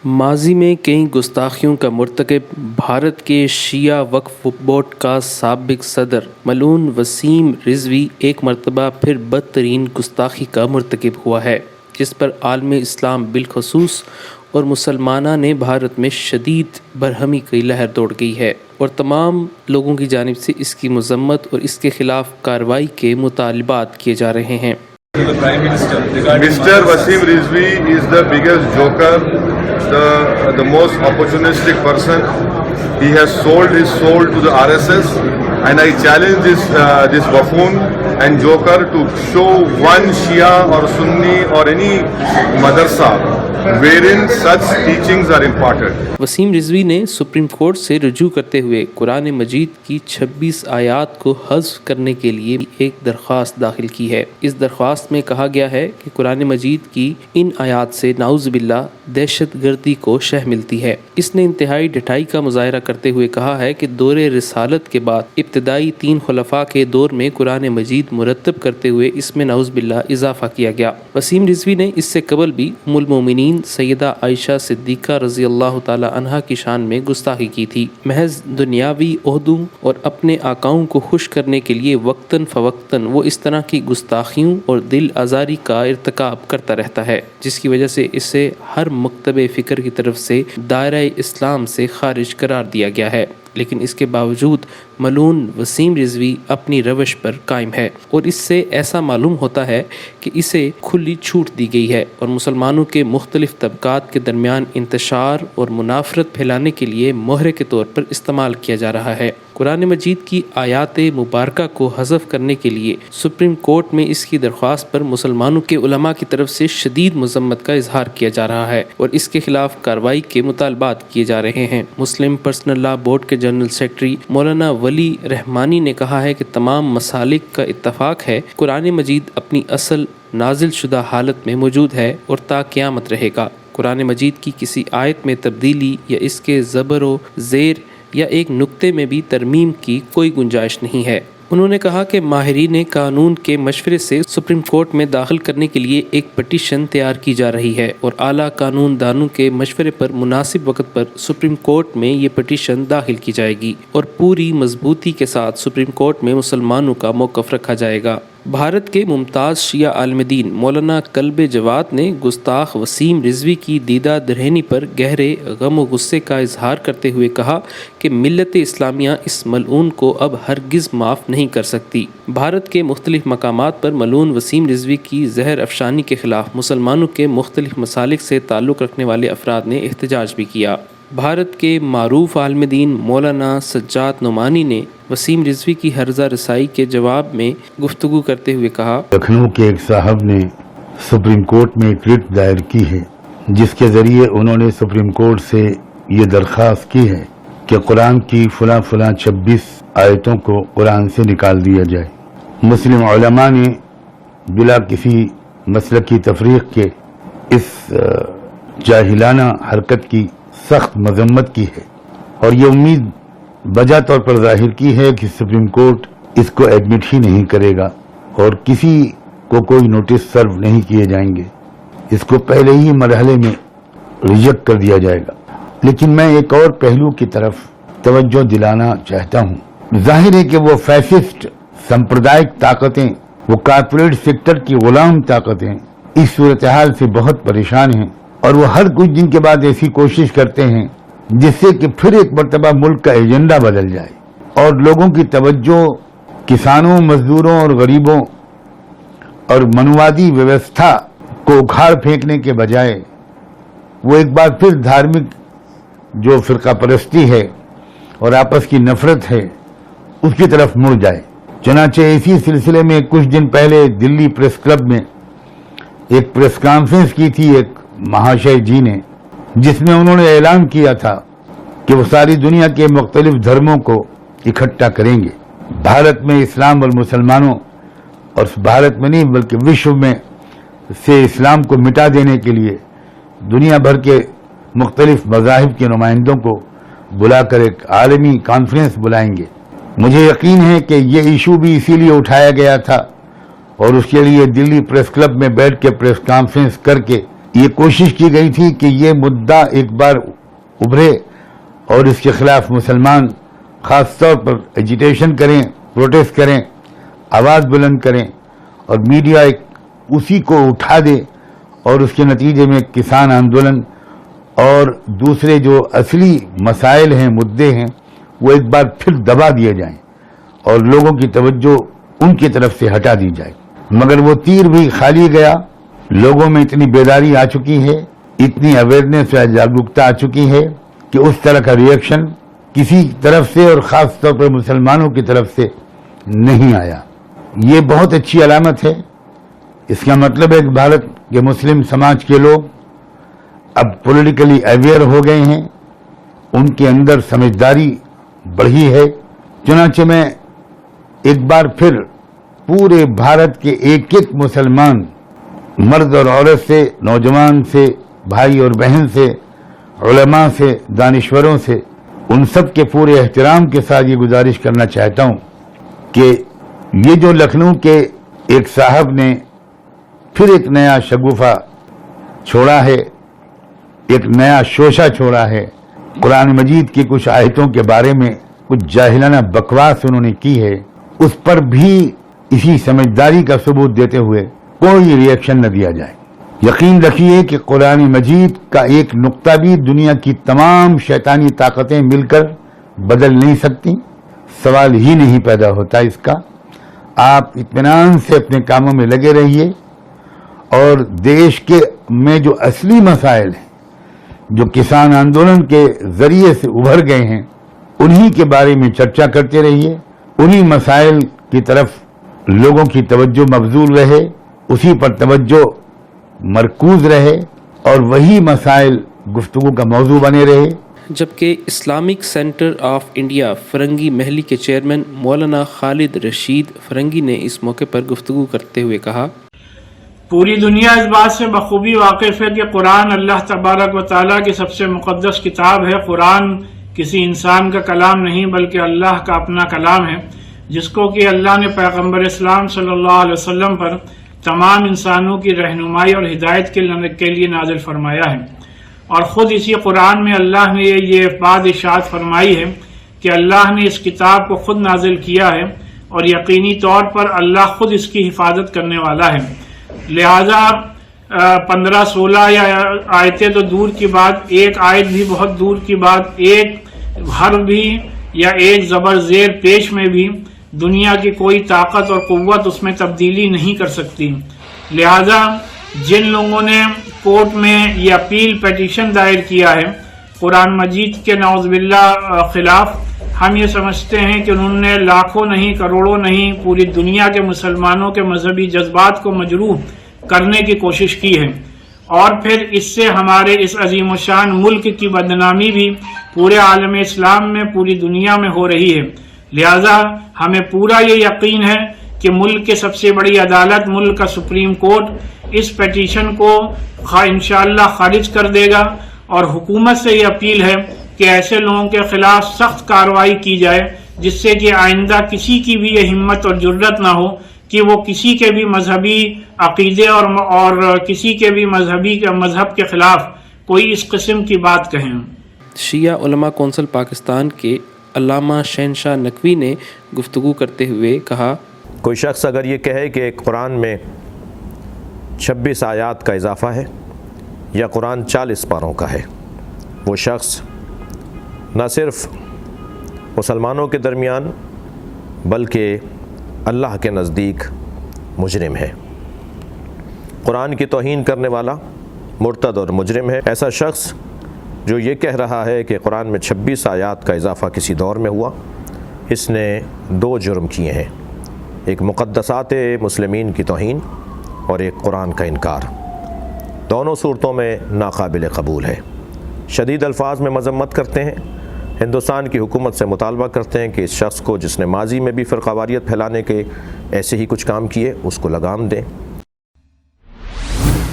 ماضی میں کئی گستاخیوں کا مرتکب بھارت کے شیعہ وقف بورڈ کا سابق صدر ملعون وسیم رضوی ایک مرتبہ پھر بدترین گستاخی کا مرتکب ہوا ہے، جس پر عالم اسلام بالخصوص اور مسلمانہ نے بھارت میں شدید برہمی کی لہر دوڑ گئی ہے اور تمام لوگوں کی جانب سے اس کی مذمت اور اس کے خلاف کارروائی کے مطالبات کیے جا رہے ہیں۔ Mr. Wasim Rizvi is the biggest joker, the most opportunistic person. He has sold his soul to the RSS, and I challenge this buffoon and joker to show one Shia or Sunni or any madrasa wherein such teachings are imparted. Wasim Rizvi نے supreme court سے رجوع کرتے ہوئے قرآن مجید کی 26 آیات کو حذف کرنے کے لیے ایک درخواست داخل کی ہے۔ اس درخواست میں کہا گیا ہے کہ قرآن مجید کی ان آیات سے نعوذ باللہ دہشت گردی کو شہ ملتی ہے۔ اس نے انتہائی ڈٹائی کا مظاہرہ کرتے ہوئے کہا ہے کہ دور رسالت کے بعد ابتدائی 3 خلفاء کے دور میں قرآن مجید مرتب کرتے ہوئے اس میں نعوذ باللہ اضافہ کیا گیا۔ وسیم رضوی نے اس سے قبل بھی ام المومنین سیدہ عائشہ صدیقہ رضی اللہ تعالی عنہا کی شان میں گستاخی کی تھی۔ محض دنیاوی عہدوں اور اپنے آقاؤں کو خوش کرنے کے لیے وقتاً فوقتاً وہ اس طرح کی گستاخیوں اور دل آزاری کا ارتکاب کرتا رہتا ہے، جس کی وجہ سے اسے ہر مکتب فکر کی طرف سے دائرہ اسلام سے خارج قرار دیا گیا ہے، لیکن اس کے باوجود ملعون وسیم رضوی اپنی روش پر قائم ہے اور اس سے ایسا معلوم ہوتا ہے کہ اسے کھلی چھوٹ دی گئی ہے اور مسلمانوں کے مختلف طبقات کے درمیان انتشار اور منافرت پھیلانے کے لیے مہرے کے طور پر استعمال کیا جا رہا ہے۔ قرآن مجید کی آیات مبارکہ کو حذف کرنے کے لیے سپریم کورٹ میں اس کی درخواست پر مسلمانوں کے علماء کی طرف سے شدید مذمت کا اظہار کیا جا رہا ہے اور اس کے خلاف کارروائی کے مطالبات کیے جا رہے ہیں۔ مسلم پرسنل لا بورڈ کے جنرل سیکرٹری مولانا ولی رحمانی نے کہا ہے کہ تمام مسالک کا اتفاق ہے، قرآن مجید اپنی اصل نازل شدہ حالت میں موجود ہے اور تا قیامت رہے گا۔ قرآن مجید کی کسی آیت میں تبدیلی یا اس کے زبر و زیر یا ایک نقطے میں بھی ترمیم کی کوئی گنجائش نہیں ہے۔ انہوں نے کہا کہ ماہرین قانون کے مشورے سے سپریم کورٹ میں داخل کرنے کے لیے ایک پٹیشن تیار کی جا رہی ہے اور اعلیٰ قانون دانوں کے مشورے پر مناسب وقت پر سپریم کورٹ میں یہ پٹیشن داخل کی جائے گی اور پوری مضبوطی کے ساتھ سپریم کورٹ میں مسلمانوں کا موقف رکھا جائے گا۔ بھارت کے ممتاز شیعہ عالم دین مولانا کلب جواد نے گستاخ وسیم رضوی کی دیدہ درہنی پر گہرے غم و غصے کا اظہار کرتے ہوئے کہا کہ ملت اسلامیہ اس ملعون کو اب ہرگز معاف نہیں کر سکتی۔ بھارت کے مختلف مقامات پر ملعون وسیم رضوی کی زہر افشانی کے خلاف مسلمانوں کے مختلف مسالک سے تعلق رکھنے والے افراد نے احتجاج بھی کیا۔ بھارت کے معروف عالم دین مولانا سجاد نعمانی نے وسیم رضوی کی ہرزہ رسائی کے جواب میں گفتگو کرتے ہوئے کہا، لکھنؤ کے ایک صاحب نے سپریم کورٹ میں ایک ریٹ دائر کی ہے جس کے ذریعے انہوں نے سپریم کورٹ سے یہ درخواست کی ہے کہ قرآن کی فلاں 26 آیتوں کو قرآن سے نکال دیا جائے۔ مسلم علماء نے بلا کسی مسلکی تفریق کے اس جاہلانہ حرکت کی سخت مذمت کی ہے اور یہ امید بجا طور پر ظاہر کی ہے کہ سپریم کورٹ اس کو ایڈمٹ ہی نہیں کرے گا اور کسی کو کوئی نوٹس سرو نہیں کیے جائیں گے، اس کو پہلے ہی مرحلے میں ریجیکٹ کر دیا جائے گا۔ لیکن میں ایک اور پہلو کی طرف توجہ دلانا چاہتا ہوں۔ ظاہر ہے کہ وہ فیسسٹ سمپردائک طاقتیں، وہ کارپوریٹ سیکٹر کی غلام طاقتیں اس صورتحال سے بہت پریشان ہیں اور وہ ہر کچھ دن کے بعد ایسی کوشش کرتے ہیں جس سے کہ پھر ایک مرتبہ ملک کا ایجنڈا بدل جائے اور لوگوں کی توجہ کسانوں، مزدوروں اور غریبوں اور منوادی ویوستھا کو اکھاڑ پھینکنے کے بجائے وہ ایک بار پھر دھارمک جو فرقہ پرستی ہے اور آپس کی نفرت ہے اس کی طرف مڑ جائے۔ چنانچہ اسی سلسلے میں کچھ دن پہلے دلی پریس کلب میں ایک پریس کانفرنس کی تھی ایک مہاشے جی نے، جس میں انہوں نے اعلان کیا تھا کہ وہ ساری دنیا کے مختلف دھرموں کو اکٹھا کریں گے۔ بھارت میں اسلام اور مسلمانوں، اور بھارت میں نہیں بلکہ وشو میں سے اسلام کو مٹا دینے کے لیے دنیا بھر کے مختلف مذاہب کے نمائندوں کو بلا کر ایک عالمی کانفرنس بلائیں گے۔ مجھے یقین ہے کہ یہ ایشو بھی اسی لیے اٹھایا گیا تھا اور اس کے لیے دلی پریس کلب میں بیٹھ کے پریس کانفرنس کر کے یہ کوشش کی گئی تھی کہ یہ مدعا ایک بار ابھرے اور اس کے خلاف مسلمان خاص طور پر ایجیٹیشن کریں، پروٹیسٹ کریں، آواز بلند کریں، اور میڈیا اسی کو اٹھا دے اور اس کے نتیجے میں کسان آندولن اور دوسرے جو اصلی مسائل ہیں، مدعے ہیں، وہ ایک بار پھر دبا دیے جائیں اور لوگوں کی توجہ ان کی طرف سے ہٹا دی جائے۔ مگر وہ تیر بھی خالی گیا۔ لوگوں میں اتنی بیداری آ چکی ہے، اتنی اویئرنیس یا جاگرکتا آ چکی ہے کہ اس طرح کا ریئیکشن کسی طرف سے اور خاص طور پر مسلمانوں کی طرف سے نہیں آیا۔ یہ بہت اچھی علامت ہے۔ اس کا مطلب ہے کہ بھارت کے مسلم سماج کے لوگ اب پولیٹیکلی اویئر ہو گئے ہیں، ان کے اندر سمجھداری بڑھی ہے۔ چنانچہ میں ایک بار پھر پورے بھارت کے ایک ایک مسلمان مرد اور عورت سے، نوجوان سے، بھائی اور بہن سے، علماء سے، دانشوروں سے، ان سب کے پورے احترام کے ساتھ یہ گزارش کرنا چاہتا ہوں کہ یہ جو لکھنؤ کے ایک صاحب نے پھر ایک نیا شگوفہ چھوڑا ہے، ایک نیا شوشہ چھوڑا ہے، قرآن مجید کی کچھ آیتوں کے بارے میں کچھ جاہلانہ بکواس انہوں نے کی ہے، اس پر بھی اسی سمجھداری کا ثبوت دیتے ہوئے کوئی ریئیکشن نہ دیا جائے۔ یقین رکھیے کہ قرآن مجید کا ایک نقطہ بھی دنیا کی تمام شیطانی طاقتیں مل کر بدل نہیں سکتی، سوال ہی نہیں پیدا ہوتا اس کا۔ آپ اطمینان سے اپنے کاموں میں لگے رہیے اور دیش کے میں جو اصلی مسائل ہیں، جو کسان آندولن کے ذریعے سے ابھر گئے ہیں، انہی کے بارے میں چرچا کرتے رہیے، انہی مسائل کی طرف لوگوں کی توجہ مبذول رہے، اسی پر توجہ مرکوز رہے اور وہی مسائل گفتگو کا موضوع بنے رہے۔ جبکہ اسلامک سینٹر آف انڈیا فرنگی محلی کے چیئرمین مولانا خالد رشید فرنگی نے اس موقع پر گفتگو کرتے ہوئے کہا، پوری دنیا اس بات سے بخوبی واقف ہے کہ قرآن اللہ تبارک و تعالیٰ کی سب سے مقدس کتاب ہے۔ قرآن کسی انسان کا کلام نہیں بلکہ اللہ کا اپنا کلام ہے، جس کو کہ اللہ نے پیغمبر اسلام صلی اللہ علیہ وسلم پر تمام انسانوں کی رہنمائی اور ہدایت کے لیے نازل فرمایا ہے۔ اور خود اسی قرآن میں اللہ نے یہ بات ارشاد فرمائی ہے کہ اللہ نے اس کتاب کو خود نازل کیا ہے اور یقینی طور پر اللہ خود اس کی حفاظت کرنے والا ہے۔ لہذا 15-16 یا آیتیں تو دور کی بات، ایک آیت بھی بہت دور کی بات، ایک حرف بھی یا ایک زبر زیر پیش میں بھی دنیا کی کوئی طاقت اور قوت اس میں تبدیلی نہیں کر سکتی۔ لہذا جن لوگوں نے کورٹ میں یہ اپیل پیٹیشن دائر کیا ہے قرآن مجید کے نعوذ باللہ خلاف، ہم یہ سمجھتے ہیں کہ انہوں نے لاکھوں نہیں، کروڑوں نہیں، پوری دنیا کے مسلمانوں کے مذہبی جذبات کو مجروح کرنے کی کوشش کی ہے، اور پھر اس سے ہمارے اس عظیم الشان ملک کی بدنامی بھی پورے عالم اسلام میں، پوری دنیا میں ہو رہی ہے۔ لہذا ہمیں پورا یہ یقین ہے کہ ملک کے سب سے بڑی عدالت، ملک کا سپریم کورٹ، اس پیٹیشن کو انشاءاللہ خارج کر دے گا، اور حکومت سے یہ اپیل ہے کہ ایسے لوگوں کے خلاف سخت کارروائی کی جائے، جس سے کہ آئندہ کسی کی بھی یہ ہمت اور جرت نہ ہو کہ وہ کسی کے بھی مذہبی عقیدے اور کسی کے بھی مذہب کے خلاف کوئی اس قسم کی بات کہیں۔ شیعہ علماء کونسل پاکستان کے علامہ شہنشاہ نقوی نے گفتگو کرتے ہوئے کہا، کوئی شخص اگر یہ کہے کہ قرآن میں 26 آیات کا اضافہ ہے یا قرآن 40 پاروں کا ہے، وہ شخص نہ صرف مسلمانوں کے درمیان بلکہ اللہ کے نزدیک مجرم ہے، قرآن کی توہین کرنے والا مرتد اور مجرم ہے۔ ایسا شخص جو یہ کہہ رہا ہے کہ قرآن میں 26 آیات کا اضافہ کسی دور میں ہوا، اس نے 2 جرم کیے ہیں، ایک مقدسات مسلمین کی توہین اور ایک قرآن کا انکار۔ دونوں صورتوں میں ناقابل قبول ہے۔ شدید الفاظ میں مذمت کرتے ہیں، ہندوستان کی حکومت سے مطالبہ کرتے ہیں کہ اس شخص کو جس نے ماضی میں بھی فرقہ واریت پھیلانے کے ایسے ہی کچھ کام کیے، اس کو لگام دیں۔